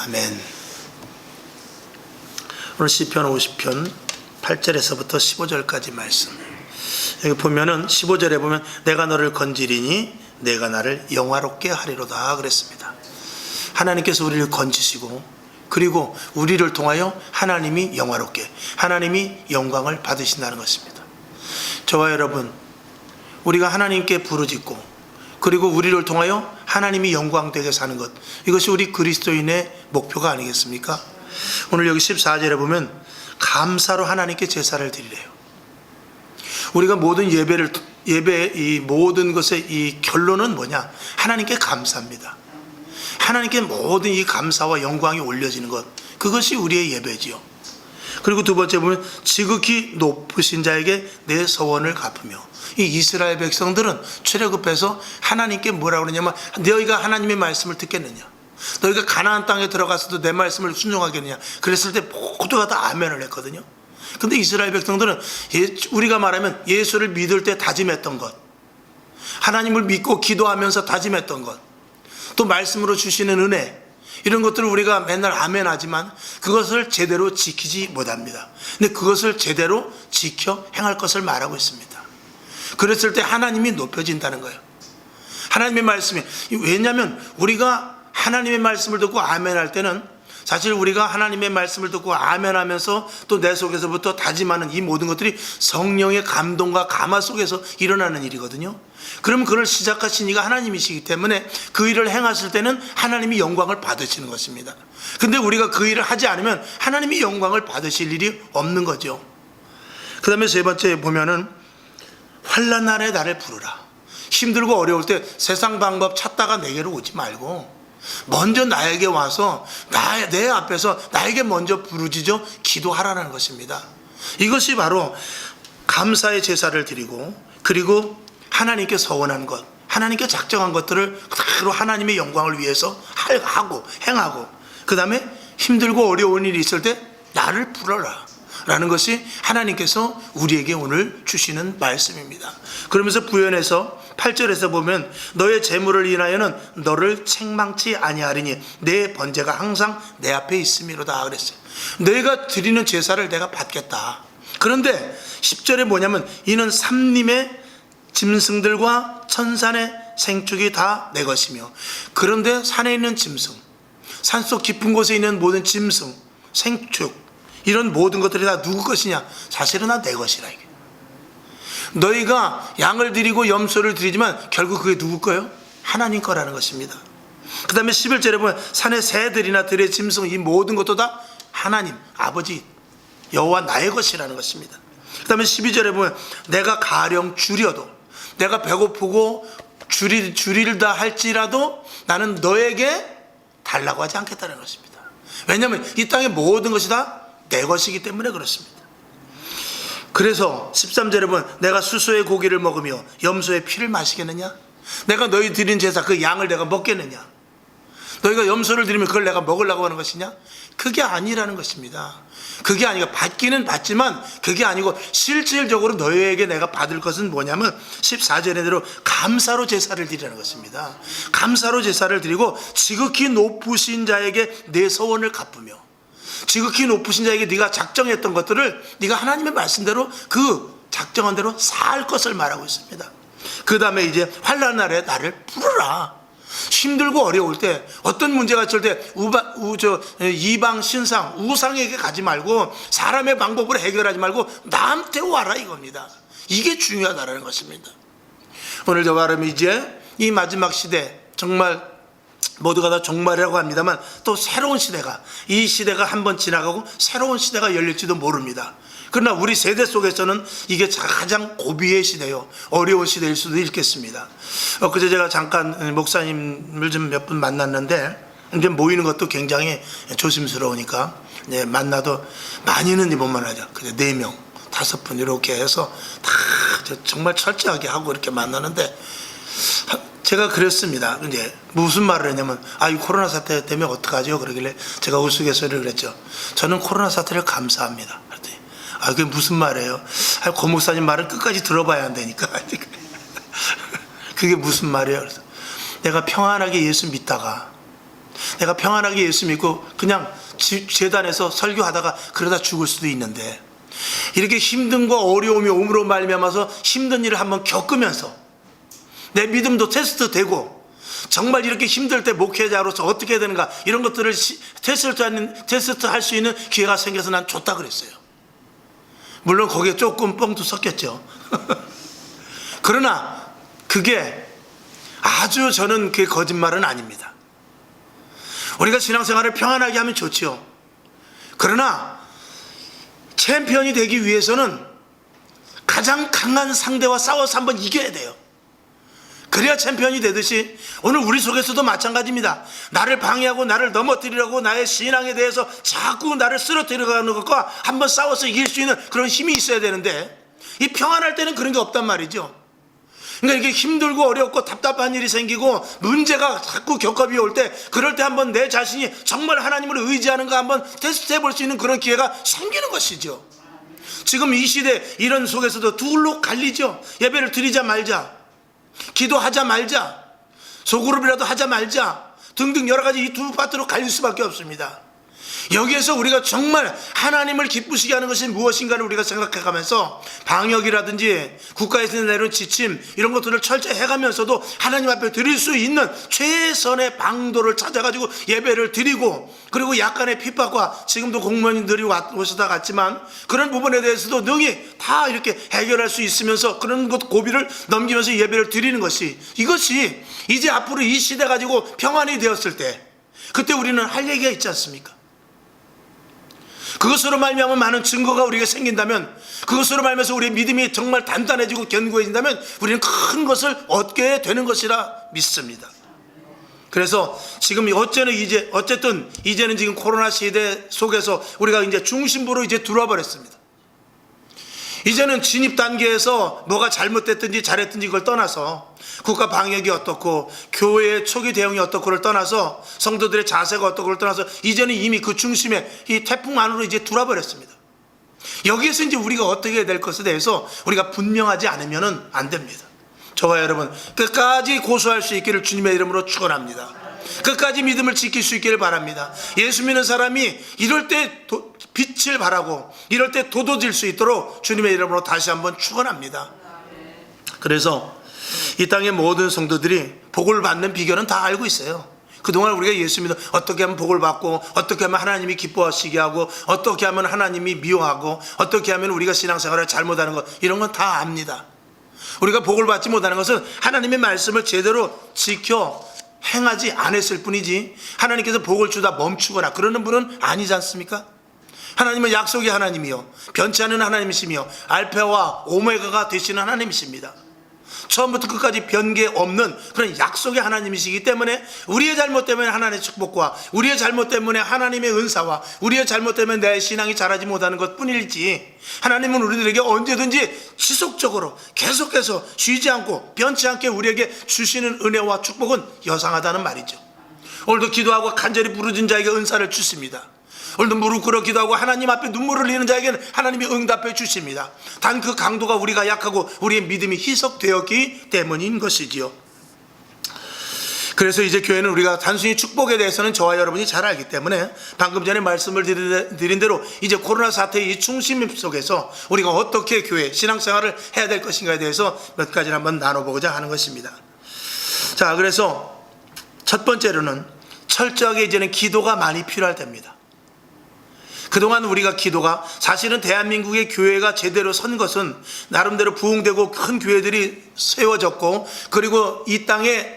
아멘. 오늘 시편 50편 8절에서부터 15절까지 말씀. 여기 보면은 15절에 보면 내가 너를 건지리니 내가 나를 영화롭게 하리로다 그랬습니다. 하나님께서 우리를 건지시고 그리고 우리를 통하여 하나님이 영화롭게, 하나님이 영광을 받으신다는 것입니다. 저와 여러분, 우리가 하나님께 부르짖고 그리고 우리를 통하여 하나님이 영광되게 사는 것, 이것이 우리 그리스도인의 목표가 아니겠습니까? 오늘 여기 14절에 보면 감사로 하나님께 제사를 드리래요. 우리가 모든 예배의 이 모든 것의 이 결론은 뭐냐? 하나님께 감사합니다. 하나님께 모든 이 감사와 영광이 올려지는 것, 그것이 우리의 예배지요. 그리고 두 번째 보면 지극히 높으신 자에게 내 서원을 갚으며, 이 이스라엘 백성들은 출애굽해서 하나님께 뭐라고 그러냐면 너희가 하나님의 말씀을 듣겠느냐, 너희가 가나안 땅에 들어가서도 내 말씀을 순종하겠느냐, 그랬을 때 모두가 다 아멘을 했거든요. 근데 이스라엘 백성들은 우리가 말하면 예수를 믿을 때 다짐했던 것, 하나님을 믿고 기도하면서 다짐했던 것, 또 말씀으로 주시는 은혜, 이런 것들을 우리가 맨날 아멘하지만 그것을 제대로 지키지 못합니다. 근데 그것을 제대로 지켜 행할 것을 말하고 있습니다. 그랬을 때 하나님이 높여진다는 거예요. 하나님의 말씀이, 왜냐하면 우리가 하나님의 말씀을 듣고 아멘할 때는 사실 우리가 하나님의 말씀을 듣고 아멘하면서 또 내 속에서부터 다짐하는 이 모든 것들이 성령의 감동과 감화 속에서 일어나는 일이거든요. 그럼 그걸 시작하신 이가 하나님이시기 때문에 그 일을 행하실 때는 하나님이 영광을 받으시는 것입니다. 근데 우리가 그 일을 하지 않으면 하나님이 영광을 받으실 일이 없는 거죠. 그 다음에 세 번째 보면은 환난 날에 나를 부르라. 힘들고 어려울 때 세상 방법 찾다가 내게로 오지 말고 먼저 나에게 와서 내 앞에서 나에게 먼저 부르짖어 기도하라는 것입니다. 이것이 바로 감사의 제사를 드리고 그리고 하나님께 서원한 것, 하나님께 작정한 것들을 그대로 하나님의 영광을 위해서 하고 행하고, 그 다음에 힘들고 어려운 일이 있을 때 나를 불러라 라는 것이 하나님께서 우리에게 오늘 주시는 말씀입니다. 그러면서 부연해서 8절에서 보면 너의 재물을 인하여는 너를 책망치 아니하리니 내 번제가 항상 내 앞에 있음이로다 그랬어요. 너희가 드리는 제사를 내가 받겠다. 그런데 10절에 뭐냐면 이는 삼림의 짐승들과 천산의 생축이 다 내 것이며, 그런데 산에 있는 짐승, 산속 깊은 곳에 있는 모든 짐승, 생축, 이런 모든 것들이 다 누구 것이냐? 사실은 다 내 것이라. 이게 너희가 양을 드리고 염소를 드리지만 결국 그게 누구 거예요? 하나님 거라는 것입니다. 그 다음에 11절에 보면 산의 새들이나 들의 짐승, 이 모든 것도 다 하나님 아버지 여호와 나의 것이라는 것입니다. 그 다음에 12절에 보면 내가 가령 줄여도, 내가 배고프고 줄이다 할지라도 나는 너에게 달라고 하지 않겠다는 것입니다. 왜냐하면 이 땅의 모든 것이 다 내 것이기 때문에 그렇습니다. 그래서 13절에 보면 내가 수소의 고기를 먹으며 염소의 피를 마시겠느냐? 내가 너희 드린 제사 그 양을 내가 먹겠느냐? 너희가 염소를 드리면 그걸 내가 먹으려고 하는 것이냐? 그게 아니라는 것입니다. 그게 아니고 받기는 받지만 그게 아니고 실질적으로 너희에게 내가 받을 것은 뭐냐면 14절에 대로 감사로 제사를 드리라는 것입니다. 감사로 제사를 드리고 지극히 높으신 자에게 내 서원을 갚으며, 지극히 높으신 자에게 네가 작정했던 것들을 네가 하나님의 말씀대로 그 작정한 대로 살 것을 말하고 있습니다. 그 다음에 이제 환난 날에 나를 부르라. 힘들고 어려울 때, 어떤 문제가 있을 때 이방 신상 우상에게 가지 말고 사람의 방법으로 해결하지 말고 나한테 와라 이겁니다. 이게 중요하다는 것입니다. 오늘 저와 여러분, 이제 이 마지막 시대, 정말 모두가 다 종말이라고 합니다만 또 새로운 시대가, 이 시대가 한번 지나가고 새로운 시대가 열릴지도 모릅니다. 그러나 우리 세대 속에서는 이게 가장 고비의 시대요, 어려운 시대일 수도 있겠습니다. 그제 제가 잠깐 목사님을 좀 몇 분 만났는데, 이제 모이는 것도 굉장히 조심스러우니까 만나도 많이는 이번만 하자, 그냥 4명 5분 이렇게 해서 다 정말 철저하게 하고 이렇게 만나는데, 제가 그랬습니다. 이제 무슨 말을 했냐면 이 코로나 사태 되면 어떡하죠? 그러길래 제가 우스갯소리를 그랬죠. 저는 코로나 사태를 감사합니다. 그랬더니 그게 무슨 말이에요? 고 목사님 말을 끝까지 들어봐야 한다니까. 그게 무슨 말이에요? 그래서 내가 평안하게 예수 믿다가 내가 평안하게 예수 믿고 그냥 재단에서 설교하다가 그러다 죽을 수도 있는데, 이렇게 힘든과 어려움이 오므로 말미암아서 힘든 일을 한번 겪으면서 내 믿음도 테스트되고, 정말 이렇게 힘들 때 목회자로서 어떻게 해야 되는가, 이런 것들을 테스트할 수 있는 기회가 생겨서 난 좋다 그랬어요. 물론 거기에 조금 뻥도 섞였죠. 그러나 그게 아주, 저는 그게 거짓말은 아닙니다. 우리가 신앙생활을 평안하게 하면 좋지요. 그러나 챔피언이 되기 위해서는 가장 강한 상대와 싸워서 한번 이겨야 돼요. 그래야 챔피언이 되듯이 오늘 우리 속에서도 마찬가지입니다. 나를 방해하고 나를 넘어뜨리려고 나의 신앙에 대해서 자꾸 나를 쓰러뜨려가는 것과 한번 싸워서 이길 수 있는 그런 힘이 있어야 되는데, 이 평안할 때는 그런 게 없단 말이죠. 그러니까 이게 힘들고 어렵고 답답한 일이 생기고 문제가 자꾸 겪어비 올 때, 그럴 때 한번 내 자신이 정말 하나님을 의지하는가 한번 테스트해 볼 수 있는 그런 기회가 생기는 것이죠. 지금 이 시대 이런 속에서도 둘로 갈리죠. 예배를 드리자 말자, 기도하자 말자, 소그룹이라도 하자 말자 등등 여러 가지 이 두 파트로 갈릴 수밖에 없습니다. 여기에서 우리가 정말 하나님을 기쁘시게 하는 것이 무엇인가를 우리가 생각해가면서 방역이라든지 국가에서 내려온 지침 이런 것들을 철저히 해가면서도 하나님 앞에 드릴 수 있는 최선의 방도를 찾아가지고 예배를 드리고, 그리고 약간의 핍박과 지금도 공무원들이 오시다 갔지만 그런 부분에 대해서도 능히 다 이렇게 해결할 수 있으면서 그런 것 고비를 넘기면서 예배를 드리는 것이, 이것이 이제 앞으로 이 시대 가지고 평안이 되었을 때 그때 우리는 할 얘기가 있지 않습니까? 그것으로 말미암아 많은 증거가 우리에게 생긴다면, 그것으로 말미암아서 우리의 믿음이 정말 단단해지고 견고해진다면 우리는 큰 것을 얻게 되는 것이라 믿습니다. 그래서 지금 어쨌든 이제는 지금 코로나 시대 속에서 우리가 이제 중심부로 이제 들어와 버렸습니다. 이제는 진입 단계에서 뭐가 잘못됐든지 잘했든지 그걸 떠나서 국가 방역이 어떻고 교회의 초기 대응이 어떻고를 떠나서 성도들의 자세가 어떻고를 떠나서 이제는 이미 그 중심에 이 태풍 안으로 이제 들어와 버렸습니다. 여기에서 이제 우리가 어떻게 해야 될 것에 대해서 우리가 분명하지 않으면 안 됩니다. 저와 여러분 끝까지 고수할 수 있기를 주님의 이름으로 축원합니다. 끝까지 믿음을 지킬 수 있기를 바랍니다. 예수 믿는 사람이 이럴 때 빛을 발하고 이럴 때 도도질 수 있도록 주님의 이름으로 다시 한번 축원합니다. 그래서 이 땅의 모든 성도들이 복을 받는 비결은 다 알고 있어요. 그동안 우리가 예수 믿어 어떻게 하면 복을 받고, 어떻게 하면 하나님이 기뻐하시게 하고, 어떻게 하면 하나님이 미워하고, 어떻게 하면 우리가 신앙생활을 잘못하는 것, 이런 건 다 압니다. 우리가 복을 받지 못하는 것은 하나님의 말씀을 제대로 지켜 행하지 않았을 뿐이지, 하나님께서 복을 주다 멈추거나 그러는 분은 아니지 않습니까? 하나님은 약속의 하나님이요 변치 않는 하나님이시며 알파와 오메가가 되시는 하나님이십니다. 처음부터 끝까지 변개 없는 그런 약속의 하나님이시기 때문에 우리의 잘못 때문에 하나님의 축복과 우리의 잘못 때문에 하나님의 은사와 우리의 잘못 때문에 내 신앙이 자라지 못하는 것 뿐이지, 하나님은 우리들에게 언제든지 지속적으로 계속해서 쉬지 않고 변치 않게 우리에게 주시는 은혜와 축복은 여상하다는 말이죠. 오늘도 기도하고 간절히 부르짖은 자에게 은사를 주십니다. 오늘도 무릎 꿇어 기도하고 하나님 앞에 눈물을 흘리는 자에게는 하나님이 응답해 주십니다. 단 그 강도가 우리가 약하고 우리의 믿음이 희석되었기 때문인 것이지요. 그래서 이제 교회는 우리가 단순히 축복에 대해서는 저와 여러분이 잘 알기 때문에 방금 전에 말씀을 드린 대로 이제 코로나 사태의 이 중심 속에서 우리가 어떻게 교회 신앙생활을 해야 될 것인가에 대해서 몇 가지를 한번 나눠보고자 하는 것입니다. 자, 그래서 첫 번째로는 철저하게 이제는 기도가 많이 필요할 때입니다. 그동안 우리가 기도가, 사실은 대한민국의 교회가 제대로 선 것은 나름대로 부흥되고 큰 교회들이 세워졌고, 그리고 이 땅에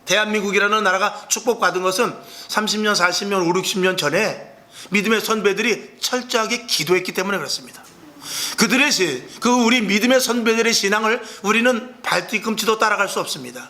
대한민국이라는 나라가 축복받은 것은 30년, 40년, 5, 60년 전에 믿음의 선배들이 철저하게 기도했기 때문에 그렇습니다. 우리 믿음의 선배들의 신앙을 우리는 발뒤꿈치도 따라갈 수 없습니다.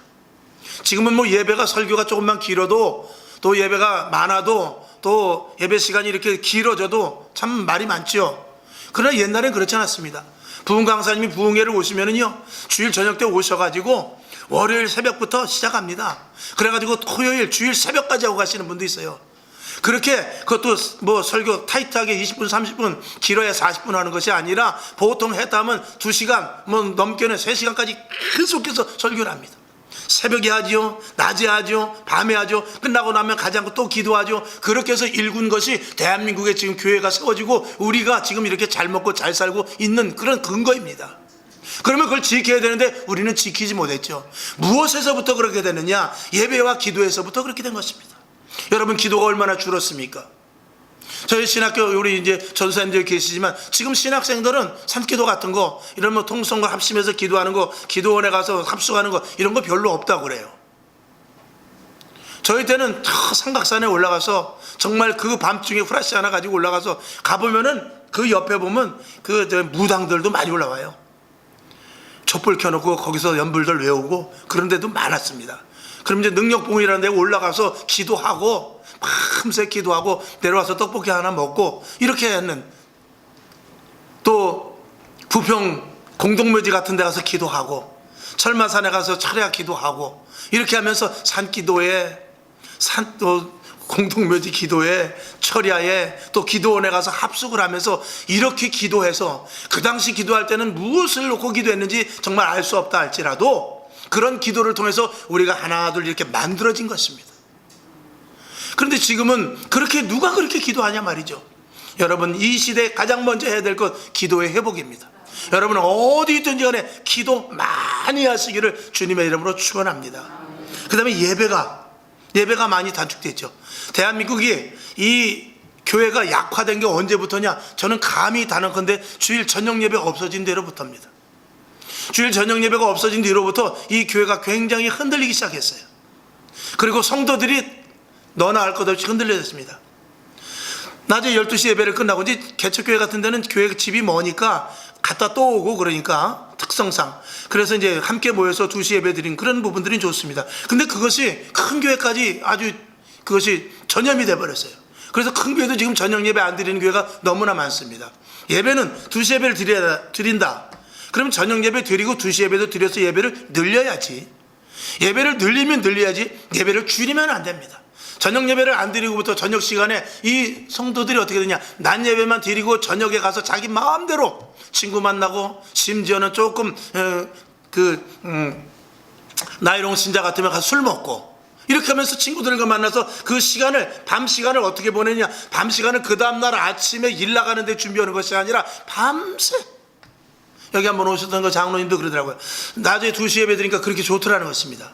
지금은 뭐 예배가 설교가 조금만 길어도, 또 예배가 많아도, 또 예배 시간이 이렇게 길어져도 참 말이 많죠. 그러나 옛날엔 그렇지 않았습니다. 부흥 강사님이 부흥회를 오시면은요, 주일 저녁 때 오셔가지고 월요일 새벽부터 시작합니다. 그래가지고 토요일 주일 새벽까지 하고 가시는 분도 있어요. 그렇게 그것도 뭐 설교 타이트하게 20분 30분 길어야 40분 하는 것이 아니라 보통 했다 하면 2시간 뭐 넘게는 3시간까지 계속해서 설교를 합니다. 새벽에 하지요, 낮에 하죠, 밤에 하죠. 끝나고 나면 가지 않고 또 기도하죠. 그렇게 해서 일군 것이 대한민국에 지금 교회가 세워지고 우리가 지금 이렇게 잘 먹고 잘 살고 있는 그런 근거입니다. 그러면 그걸 지켜야 되는데 우리는 지키지 못했죠. 무엇에서부터 그렇게 되느냐? 예배와 기도에서부터 그렇게 된 것입니다. 여러분, 기도가 얼마나 줄었습니까? 저희 신학교 우리 이제 전사님들 계시지만 지금 신학생들은 산기도 같은 거 이런 뭐 통성과 합심해서 기도하는 거, 기도원에 가서 합숙하는 거 이런 거 별로 없다고 그래요. 저희 때는 삼각산에 올라가서 정말 그 밤중에 후라시 하나 가지고 올라가서 가보면은 그 옆에 보면 그 무당들도 많이 올라와요. 촛불 켜놓고 거기서 연불들 외우고 그런 데도 많았습니다. 그럼 이제 능력봉이라는 데 올라가서 기도하고 밤새 기도하고 내려와서 떡볶이 하나 먹고 이렇게 했는, 또 부평 공동묘지 같은 데 가서 기도하고 철마산에 가서 철야 기도하고 이렇게 하면서 산기도에 또 공동묘지 기도에 철야에 또 기도원에 가서 합숙을 하면서 이렇게 기도해서 그 당시 기도할 때는 무엇을 놓고 기도했는지 정말 알 수 없다 할지라도 그런 기도를 통해서 우리가 하나 둘 이렇게 만들어진 것입니다. 그런데 지금은 그렇게 누가 그렇게 기도하냐 말이죠. 여러분, 이 시대에 가장 먼저 해야 될 것 기도의 회복입니다. 여러분은 어디 있든지 간에 기도 많이 하시기를 주님의 이름으로 축원합니다. 그 다음에 예배가 많이 단축됐죠. 대한민국이 이 교회가 약화된 게 언제부터냐? 저는 감히 단언컨대 주일 저녁 예배가 없어진 뒤로부터입니다. 주일 저녁 예배가 없어진 뒤로부터 이 교회가 굉장히 흔들리기 시작했어요. 그리고 성도들이 너나 할 것 없이 흔들려졌습니다. 낮에 12시 예배를 끝나고 이제 개척교회 같은 데는 교회 집이 머니까 갔다 또 오고 그러니까 특성상 그래서 이제 함께 모여서 2시 예배 드린 그런 부분들이 좋습니다. 근데 그것이 큰 교회까지 아주 그것이 전염이 돼버렸어요. 그래서 큰 교회도 지금 저녁 예배 안 드리는 교회가 너무나 많습니다. 예배는 2시 예배를 드린다. 그러면 저녁 예배 드리고 2시 예배도 드려서 예배를 늘려야지. 예배를 늘리면 늘려야지 예배를 줄이면 안 됩니다. 저녁 예배를 안 드리고부터 저녁 시간에 이 성도들이 어떻게 되냐? 낮 예배만 드리고 저녁에 가서 자기 마음대로 친구 만나고 심지어는 조금 나이롱 신자 같으면 가서 술 먹고 이렇게 하면서 친구들과 만나서 그 시간을, 밤 시간을 어떻게 보내냐? 밤 시간을 그 다음날 아침에 일 나가는데 준비하는 것이 아니라 밤새, 여기 한번 오셨던 거 장로님도 그러더라고요. 낮에 2시 예배 드리니까 그렇게 좋더라는 것입니다.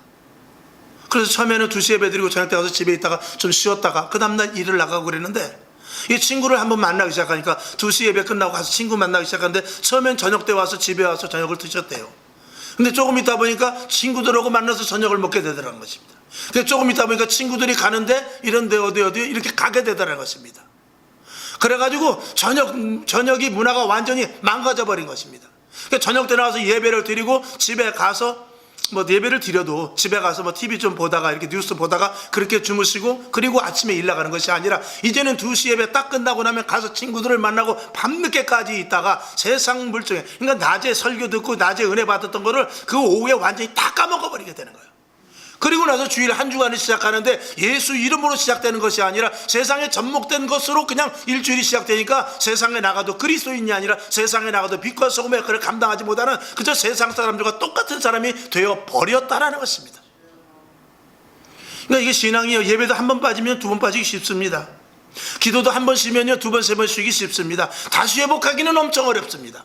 그래서 처음에는 2시 예배 드리고 저녁 때 가서 집에 있다가 좀 쉬었다가 그 다음날 일을 나가고 그랬는데, 이 친구를 한번 만나기 시작하니까 2시 예배 끝나고 가서 친구 만나기 시작하는데 처음엔 저녁 때 와서 집에 와서 저녁을 드셨대요. 근데 조금 있다 보니까 친구들하고 만나서 저녁을 먹게 되더라는 것입니다. 근데 조금 있다 보니까 친구들이 가는데 이런데 어디 이렇게 가게 되더라는 것입니다. 그래가지고 저녁이 문화가 완전히 망가져 버린 것입니다. 그러니까 저녁 때 나와서 예배를 드리고 집에 가서 뭐 예배를 드려도 집에 가서 뭐 TV 좀 보다가 이렇게 뉴스 보다가 그렇게 주무시고 그리고 아침에 일 나가는 것이 아니라 이제는 2시 예배 딱 끝나고 나면 가서 친구들을 만나고 밤늦게까지 있다가 세상 물정에, 그러니까 낮에 설교 듣고 낮에 은혜 받았던 거를 그 오후에 완전히 다 까먹어 버리게 되는 거예요. 그리고 나서 주일 한 주간이 시작하는데 예수 이름으로 시작되는 것이 아니라 세상에 접목된 것으로 그냥 일주일이 시작되니까 세상에 나가도 그리스도인이 아니라 세상에 나가도 빛과 소금의 역할을 감당하지 못하는 그저 세상 사람들과 똑같은 사람이 되어 버렸다라는 것입니다. 그러니까 이게 신앙이에요. 예배도 한 번 빠지면 2번 빠지기 쉽습니다. 기도도 한 번 쉬면요 2번, 3번 쉬기 쉽습니다. 다시 회복하기는 엄청 어렵습니다.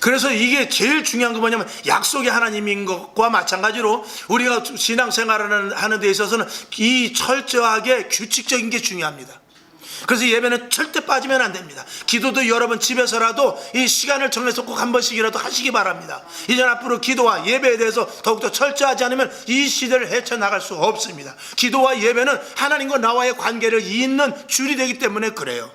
그래서 이게 제일 중요한 건 뭐냐면 약속의 하나님인 것과 마찬가지로 우리가 신앙생활을 하는 데 있어서는 이 철저하게 규칙적인 게 중요합니다. 그래서 예배는 절대 빠지면 안 됩니다. 기도도 여러분 집에서라도 이 시간을 정해서 꼭 한 번씩이라도 하시기 바랍니다. 이제 앞으로 기도와 예배에 대해서 더욱더 철저하지 않으면 이 시대를 헤쳐나갈 수 없습니다. 기도와 예배는 하나님과 나와의 관계를 잇는 줄이 되기 때문에 그래요.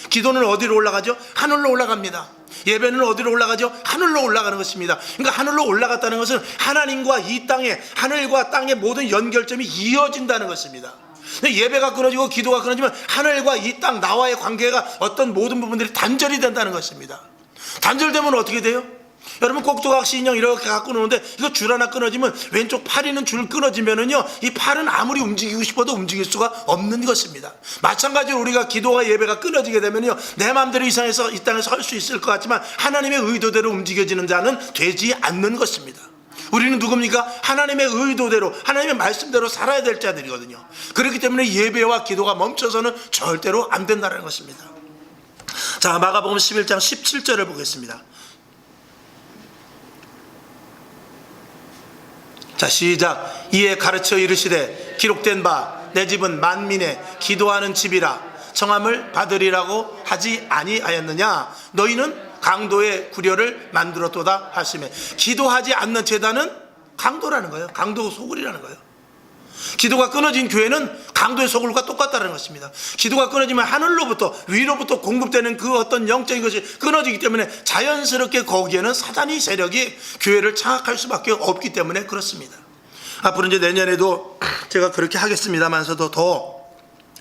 기도는 어디로 올라가죠? 하늘로 올라갑니다. 예배는 어디로 올라가죠? 하늘로 올라가는 것입니다. 그러니까 하늘로 올라갔다는 것은 하나님과 이 땅에, 하늘과 땅의 모든 연결점이 이어진다는 것입니다. 예배가 끊어지고 기도가 끊어지면 하늘과 이 땅, 나와의 관계가 어떤 모든 부분들이 단절이 된다는 것입니다. 단절되면 어떻게 돼요? 여러분 꼭두각시 인형 이렇게 갖고 노는데 이거 줄 하나 끊어지면 왼쪽 팔이는 줄 끊어지면은요 이 팔은 아무리 움직이고 싶어도 움직일 수가 없는 것입니다. 마찬가지로 우리가 기도와 예배가 끊어지게 되면요 내 마음대로 이 땅에서 설 수 있을 것 같지만 하나님의 의도대로 움직여지는 자는 되지 않는 것입니다. 우리는 누굽니까? 하나님의 의도대로, 하나님의 말씀대로 살아야 될 자들이거든요. 그렇기 때문에 예배와 기도가 멈춰서는 절대로 안 된다는 것입니다. 자, 마가복음 11장 17절을 보겠습니다. 자, 시작. 이에 가르쳐 이르시되 기록된 바 내 집은 만민의 기도하는 집이라 청함을 받으리라고 하지 아니하였느냐. 너희는 강도의 구려를 만들었도다 하시매. 기도하지 않는 제단은 강도라는 거예요. 강도 소굴이라는 거예요. 기도가 끊어진 교회는 강도의 소굴과 똑같다는 것입니다. 기도가 끊어지면 하늘로부터 위로부터 공급되는 그 어떤 영적인 것이 끊어지기 때문에 자연스럽게 거기에는 사단의 세력이 교회를 장악할 수밖에 없기 때문에 그렇습니다. 앞으로 이제 내년에도 제가 그렇게 하겠습니다만서도 더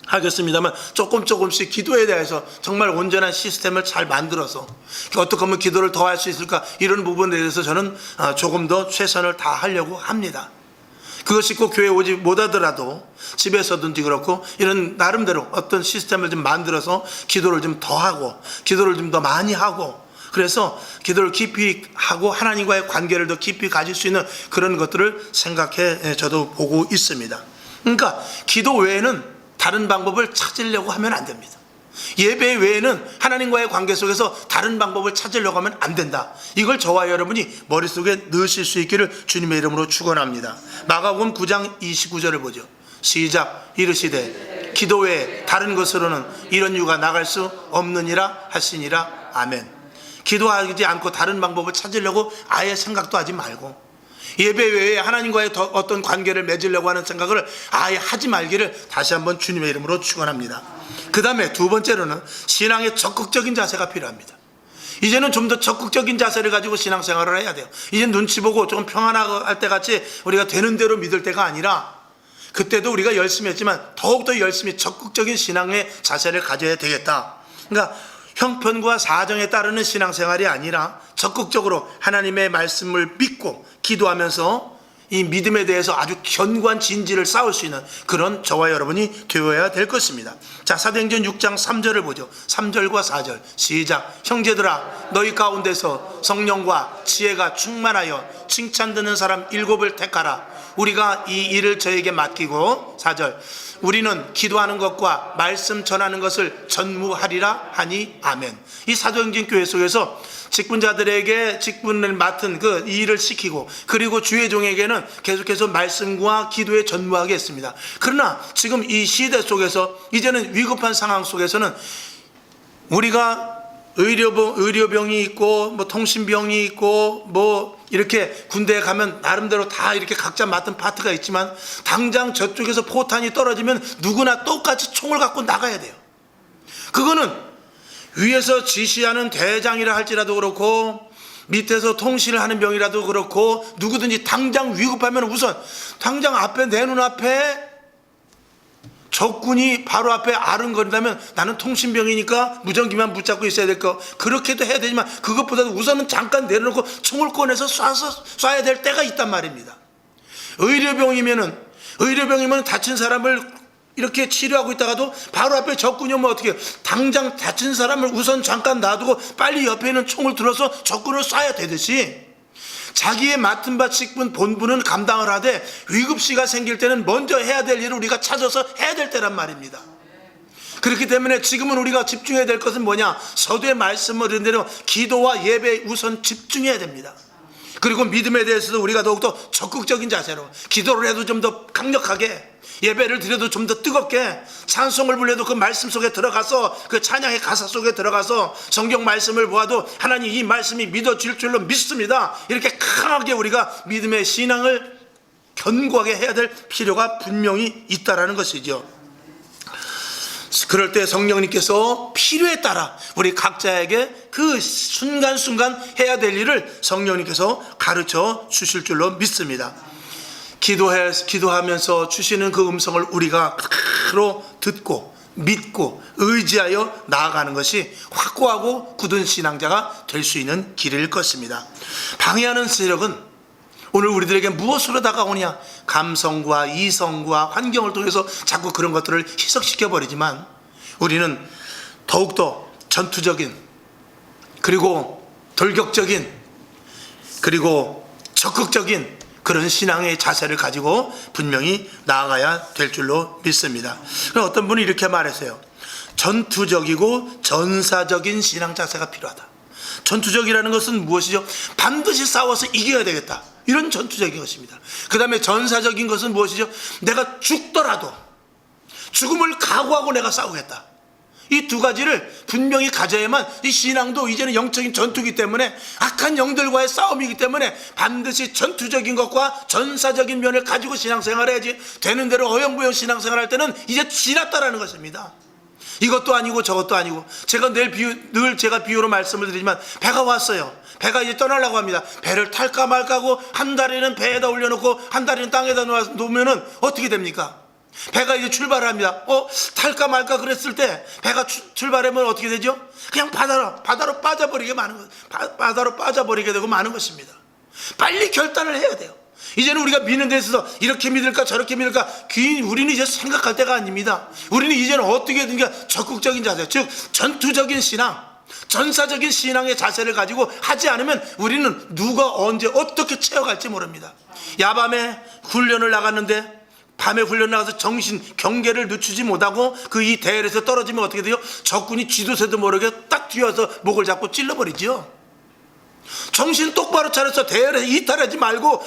하겠습니다만 조금씩 기도에 대해서 정말 온전한 시스템을 잘 만들어서 어떻게 하면 기도를 더 할 수 있을까, 이런 부분에 대해서 저는 조금 더 최선을 다하려고 합니다. 그것이 꼭 교회에 오지 못하더라도 집에서든지 그렇고 이런 나름대로 어떤 시스템을 좀 만들어서 기도를 좀 더 하고 기도를 좀 더 많이 하고, 그래서 기도를 깊이 하고 하나님과의 관계를 더 깊이 가질 수 있는 그런 것들을 생각해 저도 보고 있습니다. 그러니까 기도 외에는 다른 방법을 찾으려고 하면 안 됩니다. 예배 외에는 하나님과의 관계 속에서 다른 방법을 찾으려고 하면 안 된다. 이걸 저와 여러분이 머릿속에 넣으실 수 있기를 주님의 이름으로 축원합니다. 마가복음 9장 29절을 보죠. 시작. 이르시되 기도 외에 다른 것으로는 이런 유가 나갈 수 없느니라 하시니라. 아멘. 기도하지 않고 다른 방법을 찾으려고 아예 생각도 하지 말고, 예배 외에 하나님과의 어떤 관계를 맺으려고 하는 생각을 아예 하지 말기를 다시 한번 주님의 이름으로 축원합니다. 그 다음에 두 번째로는 신앙의 적극적인 자세가 필요합니다. 이제는 좀 더 적극적인 자세를 가지고 신앙생활을 해야 돼요. 이제 눈치 보고 조금 평안할 때 같이 우리가 되는 대로 믿을 때가 아니라, 그때도 우리가 열심히 했지만 더욱더 열심히 적극적인 신앙의 자세를 가져야 되겠다. 그러니까 형편과 사정에 따르는 신앙생활이 아니라 적극적으로 하나님의 말씀을 믿고 기도하면서 이 믿음에 대해서 아주 견고한 진지를 쌓을 수 있는 그런 저와 여러분이 되어야 될 것입니다. 자, 사도행전 6장 3절을 보죠. 3절과 4절 시작. 형제들아 너희 가운데서 성령과 지혜가 충만하여 칭찬 듣는 사람 7을 택하라. 우리가 이 일을 저에게 맡기고 4절. 우리는 기도하는 것과 말씀 전하는 것을 전무하리라 하니. 아멘. 이 사도행전 교회 속에서 직분자들에게 직분을 맡은 그 일을 시키고, 그리고 주의 종에게는 계속해서 말씀과 기도에 전무하게 했습니다. 그러나 지금 이 시대 속에서 이제는 위급한 상황 속에서는 우리가 의료병이 있고 뭐 통신병이 있고 뭐 이렇게 군대에 가면 나름대로 다 이렇게 각자 맡은 파트가 있지만, 당장 저쪽에서 포탄이 떨어지면 누구나 똑같이 총을 갖고 나가야 돼요. 그거는 위에서 지시하는 대장이라 할지라도 그렇고 밑에서 통신을 하는 병이라도 그렇고 누구든지 당장 위급하면 우선 당장 앞에, 내 눈앞에 적군이 바로 앞에 아른거린다면 나는 통신병이니까 무전기만 붙잡고 있어야 될 거, 그렇게도 해야 되지만 그것보다도 우선은 잠깐 내려놓고 총을 꺼내서 쏴야 될 때가 있단 말입니다. 의료병이면 다친 사람을 이렇게 치료하고 있다가도 바로 앞에 적군이 오면 어떻게 해요? 당장 다친 사람을 우선 잠깐 놔두고 빨리 옆에 있는 총을 들어서 적군을 쏴야 되듯이, 자기의 맡은 바 직분 본분은 감당을 하되 위급시가 생길 때는 먼저 해야 될 일을 우리가 찾아서 해야 될 때란 말입니다. 그렇기 때문에 지금은 우리가 집중해야 될 것은 뭐냐? 서두에 말씀을 드린 대로 기도와 예배에 우선 집중해야 됩니다. 그리고 믿음에 대해서도 우리가 더욱더 적극적인 자세로, 기도를 해도 좀 더 강력하게, 예배를 드려도 좀 더 뜨겁게, 찬송을 불려도 그 말씀 속에 들어가서, 그 찬양의 가사 속에 들어가서 성경 말씀을 보아도 하나님 이 말씀이 믿어질 줄로 믿습니다, 이렇게 강하게 우리가 믿음의 신앙을 견고하게 해야 될 필요가 분명히 있다라는 것이죠. 그럴 때 성령님께서 필요에 따라 우리 각자에게 그 순간순간 해야 될 일을 성령님께서 가르쳐 주실 줄로 믿습니다. 기도하면서 주시는 그 음성을 우리가 그대로 듣고 믿고 의지하여 나아가는 것이 확고하고 굳은 신앙자가 될 수 있는 길일 것입니다. 방해하는 세력은 오늘 우리들에게 무엇으로 다가오냐? 감성과 이성과 환경을 통해서 자꾸 그런 것들을 희석시켜 버리지만, 우리는 더욱더 전투적인, 그리고 돌격적인, 그리고 적극적인 그런 신앙의 자세를 가지고 분명히 나아가야 될 줄로 믿습니다. 그럼 어떤 분이 이렇게 말했어요. 전투적이고 전사적인 신앙 자세가 필요하다. 전투적이라는 것은 무엇이죠? 반드시 싸워서 이겨야 되겠다, 이런 전투적인 것입니다. 그 다음에 전사적인 것은 무엇이죠? 내가 죽더라도 죽음을 각오하고 내가 싸우겠다. 이 두 가지를 분명히 가져야만 이 신앙도 이제는 영적인 전투이기 때문에, 악한 영들과의 싸움이기 때문에 반드시 전투적인 것과 전사적인 면을 가지고 신앙생활을 해야지, 되는 대로 어영부영 신앙생활할 때는 이제 지났다라는 것입니다. 이것도 아니고 저것도 아니고, 제가 늘 제가 비유로 말씀을 드리지만, 배가 왔어요. 배가 이제 떠나려고 합니다. 배를 탈까 말까 하고 한 다리는 배에다 올려놓고 한 다리는 땅에다 놓으면은 어떻게 됩니까? 배가 이제 출발을 합니다. 탈까 말까 그랬을 때 배가 출발하면 어떻게 되죠? 그냥 바다로 빠져버리게 바다로 빠져버리게 되고 마는 것입니다. 빨리 결단을 해야 돼요. 이제는 우리가 믿는 데 있어서 이렇게 믿을까 저렇게 믿을까, 우리는 이제 생각할 때가 아닙니다. 우리는 이제는 어떻게든 적극적인 자세, 즉 전투적인 신앙, 전사적인 신앙의 자세를 가지고 하지 않으면 우리는 누가 언제 어떻게 채워갈지 모릅니다. 야밤에 훈련을 나갔는데, 밤에 훈련 나가서 정신 경계를 늦추지 못하고 그 이 대열에서 떨어지면 어떻게 돼요? 적군이 쥐도새도 모르게 딱 뒤어서 목을 잡고 찔러버리죠. 정신 똑바로 차려서 대열에서 이탈하지 말고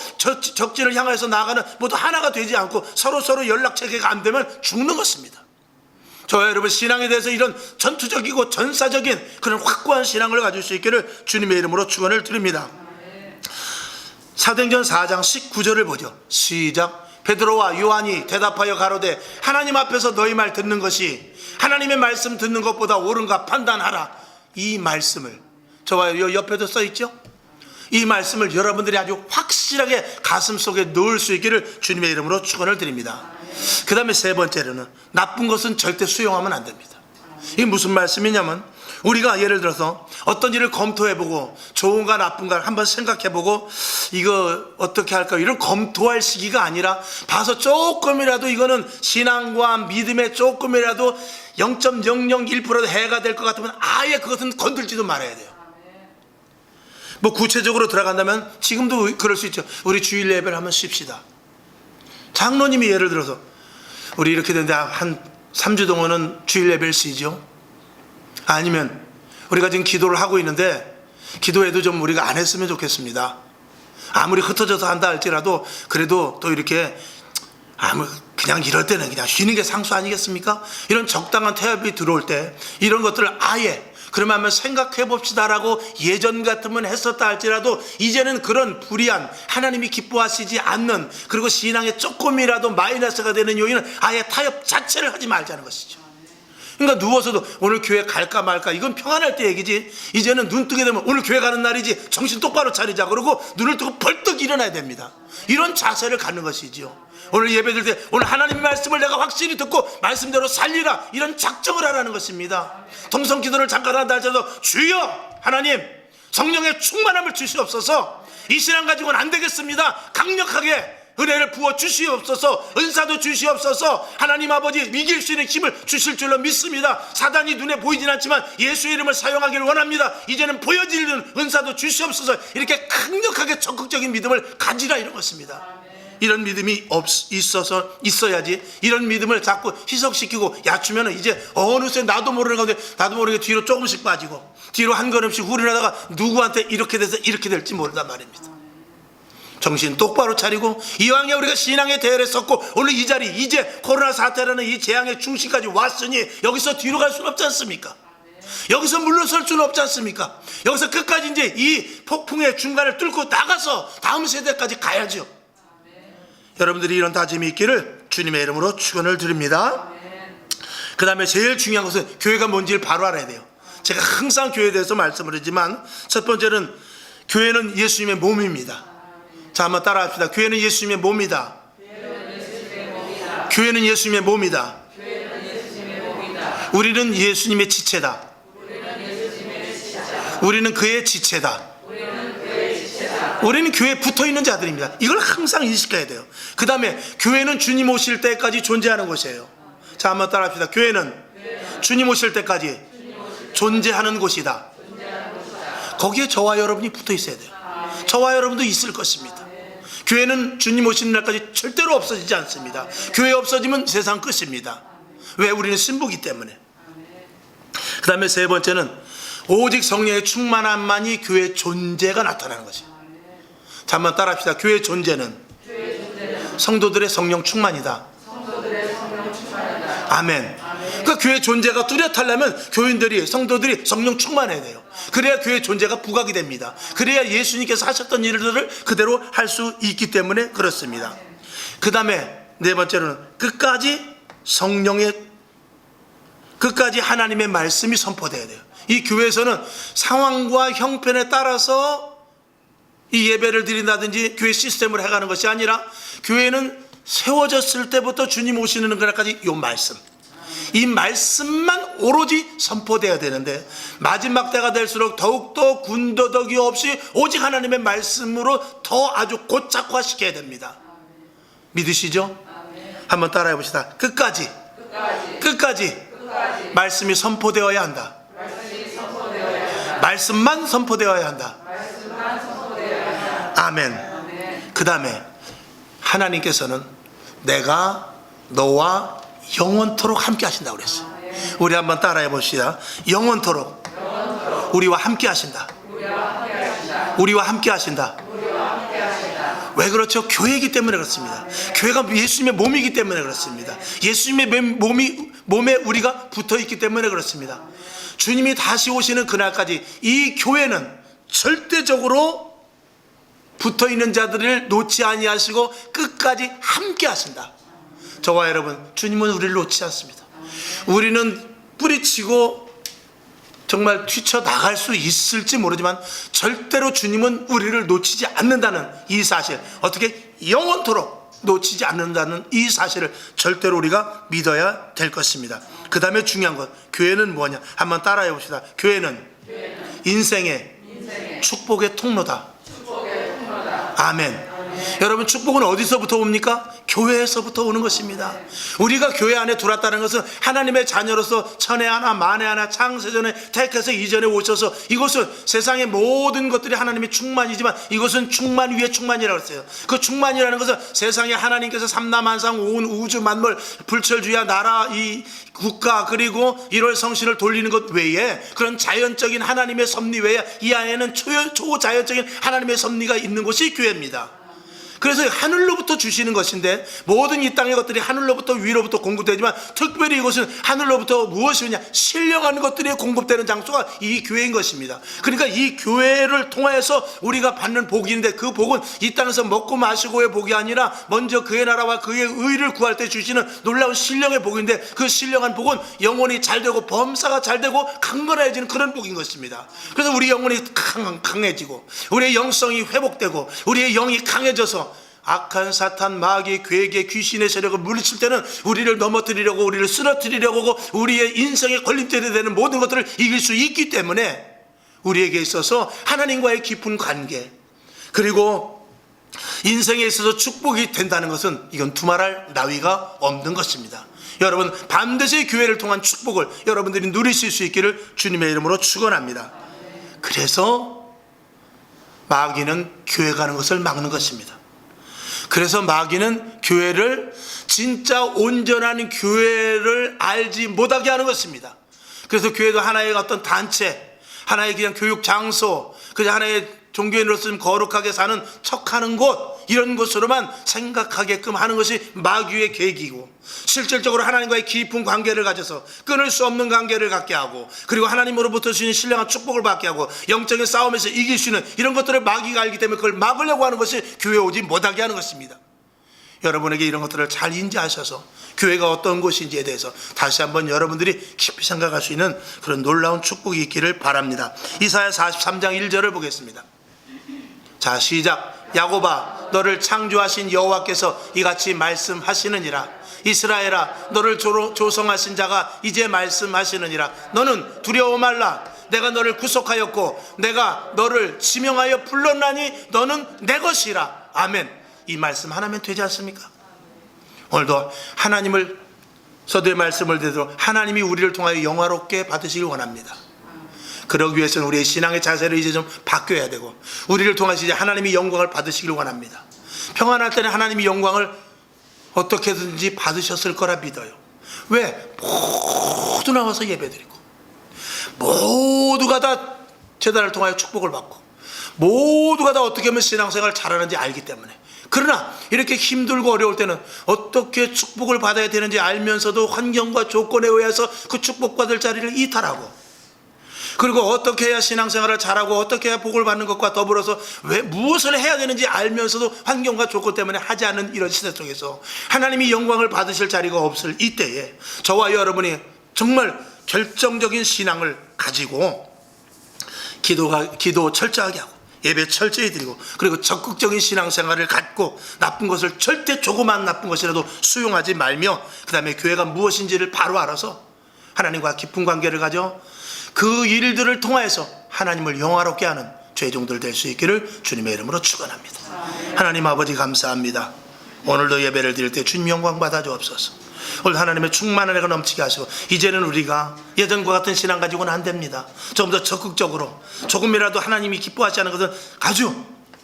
적진을 향해서 나가는 모두 하나가 되지 않고 서로 연락 체계가 안 되면 죽는 것입니다. 저와 여러분, 신앙에 대해서 이런 전투적이고 전사적인 그런 확고한 신앙을 가질 수 있기를 주님의 이름으로 축원을 드립니다. 사도행전 4장 19절을 보죠. 시작. 베드로와 요한이 대답하여 가로되 하나님 앞에서 너희 말 듣는 것이 하나님의 말씀 듣는 것보다 옳은가 판단하라. 이 말씀을, 저와 옆에도 써있죠? 이 말씀을 여러분들이 아주 확실하게 가슴속에 넣을 수 있기를 주님의 이름으로 축원을 드립니다. 그 다음에 세 번째로는, 나쁜 것은 절대 수용하면 안 됩니다. 이게 무슨 말씀이냐면, 우리가 예를 들어서 어떤 일을 검토해보고 좋은가 나쁜가 한번 생각해보고 이거 어떻게 할까, 이런 검토할 시기가 아니라 봐서 조금이라도 이거는 신앙과 믿음에 조금이라도 0.001%도 해가 될 것 같으면 아예 그것은 건들지도 말아야 돼요. 뭐 구체적으로 들어간다면 지금도 그럴 수 있죠. 우리 주일 예배를 한번 쉽시다. 장로님이 예를 들어서 우리 이렇게 되는데 한 3주 동안은 주일 예배를 쉬죠. 아니면 우리가 지금 기도를 하고 있는데 기도해도 좀 우리가 안 했으면 좋겠습니다. 아무리 흩어져서 한다 할지라도 그래도 또 이렇게 그냥 이럴 때는 그냥 쉬는 게 상수 아니겠습니까? 이런 적당한 태엽이 들어올 때 이런 것들을 아예 그러면 한번 생각해 봅시다라고 예전 같으면 했었다 할지라도 이제는 그런 불의한, 하나님이 기뻐하시지 않는, 그리고 신앙에 조금이라도 마이너스가 되는 요인은 아예 타협 자체를 하지 말자는 것이죠. 그러니까 누워서도 오늘 교회 갈까 말까, 이건 평안할 때 얘기지. 이제는 눈 뜨게 되면 오늘 교회 가는 날이지, 정신 똑바로 차리자 그러고 눈을 뜨고 벌떡 일어나야 됩니다. 이런 자세를 갖는 것이죠. 오늘 예배 드릴 때 오늘 하나님의 말씀을 내가 확실히 듣고 말씀대로 살리라, 이런 작정을 하라는 것입니다. 통성 기도를 잠깐 한다 할지라도 주여 하나님 성령의 충만함을 주시옵소서, 이 신앙 가지고는 안 되겠습니다. 강력하게 은혜를 부어 주시옵소서, 은사도 주시옵소서, 하나님 아버지 이길 수 있는 힘을 주실 줄로 믿습니다. 사단이 눈에 보이진 않지만 예수의 이름을 사용하기를 원합니다. 이제는 보여지는 은사도 주시옵소서, 이렇게 강력하게 적극적인 믿음을 가지라, 이런 것입니다. 이런 믿음이 있어야지. 이런 믿음을 자꾸 희석시키고 얕추면 이제 어느새 나도 모르는 가운데 나도 모르게 뒤로 조금씩 빠지고 뒤로 한 걸음씩 후련하다가 누구한테 이렇게 돼서 이렇게 될지 모른단 말입니다. 정신 똑바로 차리고 이왕에 우리가 신앙의 대회를 썼고 오늘 이 자리, 이제 코로나 사태라는 이 재앙의 중심까지 왔으니 여기서 뒤로 갈 수는 없지 않습니까? 여기서 물러설 수는 없지 않습니까? 여기서 끝까지 이제 이 폭풍의 중간을 뚫고 나가서 다음 세대까지 가야죠. 여러분들이 이런 다짐이 있기를 주님의 이름으로 축원을 드립니다. 그 다음에 제일 중요한 것은 교회가 뭔지를 바로 알아야 돼요. 제가 항상 교회에 대해서 말씀을 하지만 첫 번째는 교회는 예수님의 몸입니다. 자, 한번 따라 합시다. 교회는 예수님의 몸이다. 교회는 예수님의 몸이다. 우리는 예수님의 지체다. 우리는 그의 지체다. 우리는 교회에 붙어있는 자들입니다. 이걸 항상 인식해야 돼요. 그 다음에 교회는 주님 오실 때까지 존재하는 곳이에요. 자, 한번 따라 합시다. 교회는 주님 오실 때까지 존재하는 곳이다. 거기에 저와 여러분이 붙어 있어야 돼요. 저와 여러분도 있을 것입니다. 교회는 주님 오시는 날까지 절대로 없어지지 않습니다. 교회 없어지면 세상 끝입니다. 왜? 우리는 신부기 때문에. 그 다음에 세 번째는 오직 성령의 충만함만이 교회의 존재가 나타나는 것입니다. 자, 한번 따라합시다. 교회의 존재는 성도들의 성령 충만이다. 아멘. 그러니까 교회의 존재가 뚜렷하려면 교인들이, 성도들이 성령 충만해야 돼요. 그래야 교회의 존재가 부각이 됩니다. 그래야 예수님께서 하셨던 일들을 그대로 할 수 있기 때문에 그렇습니다. 그 다음에 네 번째로는 끝까지 하나님의 말씀이 선포돼야 돼요. 이 교회에서는 상황과 형편에 따라서 이 예배를 드린다든지 교회 시스템을 해가는 것이 아니라, 교회는 세워졌을 때부터 주님 오시는 그날까지 이 말씀만 오로지 선포돼야 되는데, 마지막 때가 될수록 더욱더 군더더기 없이 오직 하나님의 말씀으로 더 아주 고착화시켜야 됩니다. 믿으시죠? 한번 따라해 봅시다. 끝까지 말씀이 선포되어야 한다. 말씀만 선포되어야 한다. 아멘. 그 다음에 하나님께서는 내가 너와 영원토록 함께 하신다고 그랬어요. 우리 한번 따라해 봅시다. 영원토록 우리와 함께 하신다. 우리와 함께 하신다. 왜 그렇죠? 교회이기 때문에 그렇습니다. 교회가 예수님의 몸이기 때문에 그렇습니다. 예수님의 몸에 우리가 붙어있기 때문에 그렇습니다. 주님이 다시 오시는 그날까지 이 교회는 절대적으로 붙어있는 자들을 놓지 아니하시고 끝까지 함께 하신다. 저와 여러분, 주님은 우리를 놓지 않습니다. 우리는 뿌리치고 정말 뛰쳐나갈 수 있을지 모르지만 절대로 주님은 우리를 놓치지 않는다는 이 사실, 어떻게 영원토록 놓치지 않는다는 이 사실을 절대로 우리가 믿어야 될 것입니다. 그 다음에 중요한 것, 교회는 뭐냐? 한번 따라해 봅시다. 교회는 인생의 축복의 통로다. 아멘. 여러분, 축복은 어디서부터 옵니까? 교회에서부터 오는 것입니다. 우리가 교회 안에 들어왔다는 것은 하나님의 자녀로서 천에 하나 만에 하나 창세전에 택해서 이전에 오셔서, 이것은 세상의 모든 것들이 하나님의 충만이지만 이것은 충만 위에 충만이라고 했어요. 그 충만이라는 것은 세상에 하나님께서 삼라만상 온 우주 만물 불철주야 나라 이 국가 그리고 1월 성신을 돌리는 것 외에 그런 자연적인 하나님의 섭리 외에 이 안에는 초자연적인 하나님의 섭리가 있는 곳이 교회입니다. 그래서 하늘로부터 주시는 것인데, 모든 이 땅의 것들이 하늘로부터 위로부터 공급되지만 특별히 이것은 하늘로부터 무엇이냐? 신령한 것들이 공급되는 장소가 이 교회인 것입니다. 그러니까 이 교회를 통해서 우리가 받는 복인데, 그 복은 이 땅에서 먹고 마시고의 복이 아니라 먼저 그의 나라와 그의 의를 구할 때 주시는 놀라운 신령의 복인데, 그 신령한 복은 영혼이 잘되고 범사가 잘되고 강건해지는 그런 복인 것입니다. 그래서 우리 영혼이 강해지고 우리의 영성이 회복되고 우리의 영이 강해져서 악한 사탄, 마귀, 괴계, 귀신의 세력을 물리칠 때는 우리를 넘어뜨리려고, 우리를 쓰러뜨리려고 하고 우리의 인생의 걸림돌이 되는 모든 것들을 이길 수 있기 때문에 우리에게 있어서 하나님과의 깊은 관계, 그리고 인생에 있어서 축복이 된다는 것은 이건 두말할 나위가 없는 것입니다. 여러분, 반드시 교회를 통한 축복을 여러분들이 누리실 수 있기를 주님의 이름으로 축원합니다. 그래서 마귀는 교회 가는 것을 막는 것입니다. 그래서 마귀는 교회를, 진짜 온전한 교회를 알지 못하게 하는 것입니다. 그래서 교회도 하나의 어떤 단체, 하나의 그냥 교육 장소, 그냥 하나의 종교인으로서 거룩하게 사는 척하는 곳, 이런 것으로만 생각하게끔 하는 것이 마귀의 계기이고, 실질적으로 하나님과의 깊은 관계를 가져서 끊을 수 없는 관계를 갖게 하고, 그리고 하나님으로부터 주신 신령한 축복을 받게 하고 영적인 싸움에서 이길 수 있는 이런 것들을 마귀가 알기 때문에 그걸 막으려고 하는 것이 교회에 오지 못하게 하는 것입니다. 여러분에게 이런 것들을 잘 인지하셔서 교회가 어떤 곳인지에 대해서 다시 한번 여러분들이 깊이 생각할 수 있는 그런 놀라운 축복이 있기를 바랍니다. 이사야 43장 1절을 보겠습니다. 자, 시작. 야곱아, 너를 창조하신 여호와께서 이같이 말씀하시느니라. 이스라엘아, 너를 조성하신 자가 이제 말씀하시느니라. 너는 두려워 말라. 내가 너를 구속하였고 내가 너를 지명하여 불렀나니 너는 내 것이라. 아멘. 이 말씀 하나면 되지 않습니까? 오늘도 하나님을, 서두의 말씀을 대로 하나님이 우리를 통하여 영화롭게 받으시길 원합니다. 그러기 위해서는 우리의 신앙의 자세를 이제 좀 바뀌어야 되고, 우리를 통해서 이제 하나님이 영광을 받으시길 원합니다. 평안할 때는 하나님이 영광을 어떻게든지 받으셨을 거라 믿어요. 왜? 모두 나와서 예배드리고 모두가 다 제단을 통하여 축복을 받고 모두가 다 어떻게 하면 신앙생활을 잘하는지 알기 때문에. 그러나 이렇게 힘들고 어려울 때는 어떻게 축복을 받아야 되는지 알면서도 환경과 조건에 의해서 그 축복받을 자리를 이탈하고, 그리고 어떻게 해야 신앙생활을 잘하고 어떻게 해야 복을 받는 것과 더불어서 왜 무엇을 해야 되는지 알면서도 환경과 조건 때문에 하지 않는 이런 시대 속에서 하나님이 영광을 받으실 자리가 없을 이때에 저와 여러분이 정말 결정적인 신앙을 가지고 기도 철저하게 하고 예배 철저히 드리고, 그리고 적극적인 신앙생활을 갖고 나쁜 것을 절대 조그만 나쁜 것이라도 수용하지 말며, 그 다음에 교회가 무엇인지를 바로 알아서 하나님과 깊은 관계를 가져 그 일들을 통하여서 하나님을 영화롭게 하는 죄종들 될 수 있기를 주님의 이름으로 축원합니다. 하나님 아버지 감사합니다. 오늘도 예배를 드릴 때 주님 영광 받아 주옵소서. 오늘 하나님의 충만한 은혜가 넘치게 하시고, 이제는 우리가 예전과 같은 신앙 가지고는 안 됩니다. 좀 더 적극적으로 조금이라도 하나님이 기뻐하지 않은 것은 아주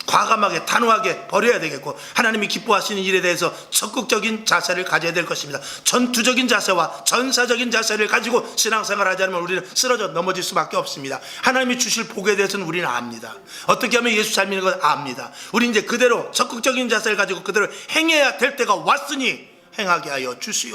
과감하게 단호하게 버려야 되겠고, 하나님이 기뻐하시는 일에 대해서 적극적인 자세를 가져야 될 것입니다. 전투적인 자세와 전사적인 자세를 가지고 신앙생활을 하지 않으면 우리는 쓰러져 넘어질 수밖에 없습니다. 하나님이 주실 복에 대해서는 우리는 압니다. 어떻게 하면 예수 잘 믿는 걸 압니다. 우리 이제 그대로 적극적인 자세를 가지고 그대로 행해야 될 때가 왔으니 행하게 하여 주시오.